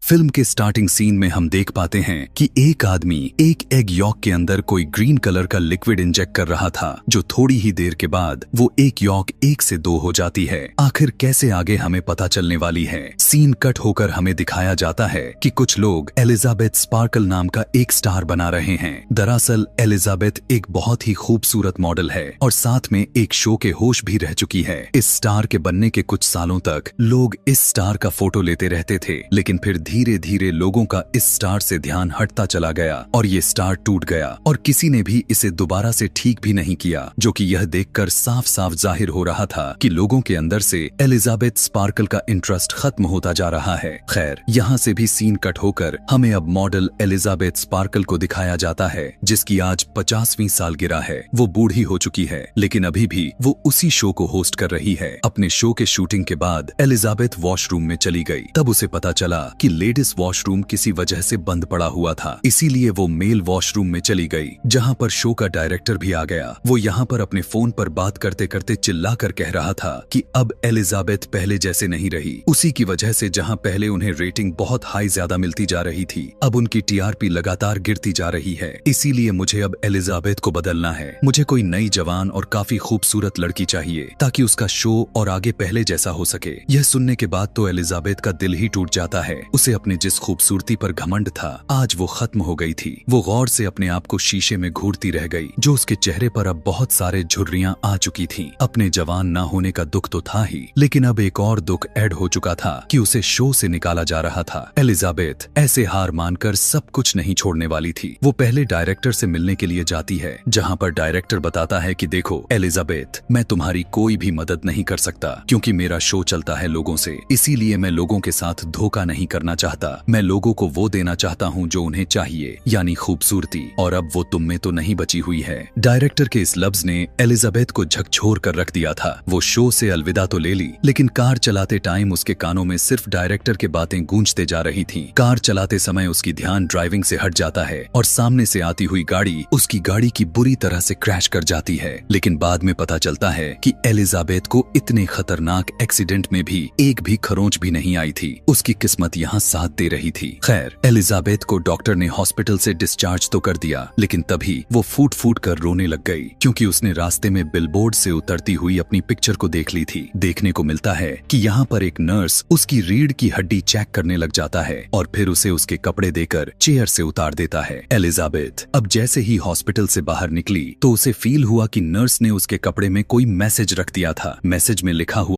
Film के starting scene में हम देख पाते हैं कि एक आदमी एक एग यॉक के अंदर कोई ग्रीन कलर का लिक्विड इंजेक्ट कर रहा था, जो थोड़ी ही देर के बाद वो एक यॉक 1 से 2 हो जाती है। आखिर कैसे आगे हमें पता चलने वाली है। सीन कट होकर हमें दिखाया जाता है कि कुछ लोग एलिजाबेथ स्पार्कल नाम का एक स्टार बना रहे हैं। दरअसल एलिजाबेथ एक बहुत ही खूबसूरत मॉडल है और साथ में एक शो के होस्ट भी रह चुकी है। इस स्टार के बनने के कुछ सालों तक लोग इस स्टार का फोटो लेते रहते थे, लेकिन फिर धीरे धीरे लोगों का इस स्टार से ध्यान हटता चला गया और ये स्टार टूट गया और किसी ने भी इसे दोबारा से ठीक भी नहीं किया, जो कि यह देखकर साफ साफ जाहिर हो रहा था कि लोगों के अंदर से एलिजाबेथ स्पार्कल का इंटरेस्ट खत्म होता जा रहा है। खैर, यहाँ से भी सीन कट होकर हमें अब मॉडल एलिजाबेथ स्पार्कल को दिखाया जाता है, जिसकी आज 50वीं सालगिरह है। वो बूढ़ी हो चुकी है, लेकिन अभी भी वो उसी शो को होस्ट कर रही है। अपने शो के शूटिंग के बाद एलिजाबेथ वॉशरूम में चली गई। तब उसे पता चला कि लेडीज वॉशरूम किसी वजह से बंद पड़ा हुआ था, इसीलिए वो मेल वॉशरूम में चली गई, जहां पर शो का डायरेक्टर भी आ गया। वो यहाँ पर अपने फोन पर बात करते करते चिल्लाकर कह रहा था कि अब एलिजाबेथ पहले जैसे नहीं रही। उसी की वजह से जहां पहले उन्हें रेटिंग बहुत हाई ज्यादा मिलती जा रही थी, अब उनकी टीआरपी लगातार गिरती जा रही है। इसीलिए मुझे अब एलिजाबेथ को बदलना है। मुझे कोई नई जवान और काफी खूबसूरत लड़की चाहिए, ताकि उसका शो और आगे पहले जैसा हो सके। यह सुनने के बाद तो एलिजाबेथ का दिल ही टूट जाता है। उसे अपने जिस खूबसूरती पर घमंड था, आज वो खत्म हो गई थी। वो गौर से अपने आप को शीशे में घूरती रह गई, जो उसके चेहरे पर अब बहुत सारे झुर्रियां आ चुकी थीं। अपने जवान ना होने का दुख तो था ही, लेकिन अब एक और दुख ऐड हो चुका था कि उसे शो से निकाला जा रहा था। एलिजाबेथ ऐसे हार मानकर सब कुछ नहीं छोड़ने वाली थी। वो पहले डायरेक्टर से मिलने के लिए जाती है, जहाँ पर डायरेक्टर बताता है कि देखो एलिजाबेथ, मैं तुम्हारी कोई भी मदद नहीं कर सकता, क्योंकि मेरा शो चलता है लोगों से। इसीलिए मैं लोगों के साथ धोखा नहीं करना चाहता। मैं लोगों को वो देना चाहता हूँ जो उन्हें चाहिए, यानी खूबसूरती, और अब वो तुम में तो नहीं बची हुई है। डायरेक्टर के इस लफ्ज ने एलिजाबेथ को झकझोर कर रख दिया था। वो शो से अलविदा तो ले ली, लेकिन कार चलाते टाइम उसके कानों में सिर्फ डायरेक्टर की बातें गूंजते जा रही थीं। कार चलाते समय उसकी ध्यान ड्राइविंग से हट जाता है और सामने से आती हुई गाड़ी उसकी गाड़ी की बुरी तरह से क्रैश कर जाती है। लेकिन बाद में पता चलता है कि एलिजाबेथ को इतने खतरनाक एक्सीडेंट में भी एक भी खरोंच भी नहीं आई थी। उसकी किस्मत यहाँ साथ दे रही थी। खैर, एलिजाबेथ को डॉक्टर ने हॉस्पिटल से डिस्चार्ज तो कर दिया, लेकिन तभी वो फूट फूट कर रोने लग गई, क्योंकि उसने रास्ते में बिलबोर्ड से उतरती हुई अपनी पिक्चर को देख ली थी। देखने को मिलता है कि यहाँ पर एक नर्स उसकी रीढ़ की हड्डी चेक करने लग जाता है और फिर उसे उसके कपड़े देकर चेयर से उतार देता है। एलिजाबेथ अब जैसे ही हॉस्पिटल से बाहर निकली तो उसे फील हुआ कि नर्स ने उसके कपड़े में कोई मैसेज रख दिया था। मैसेज में लिखा हुआ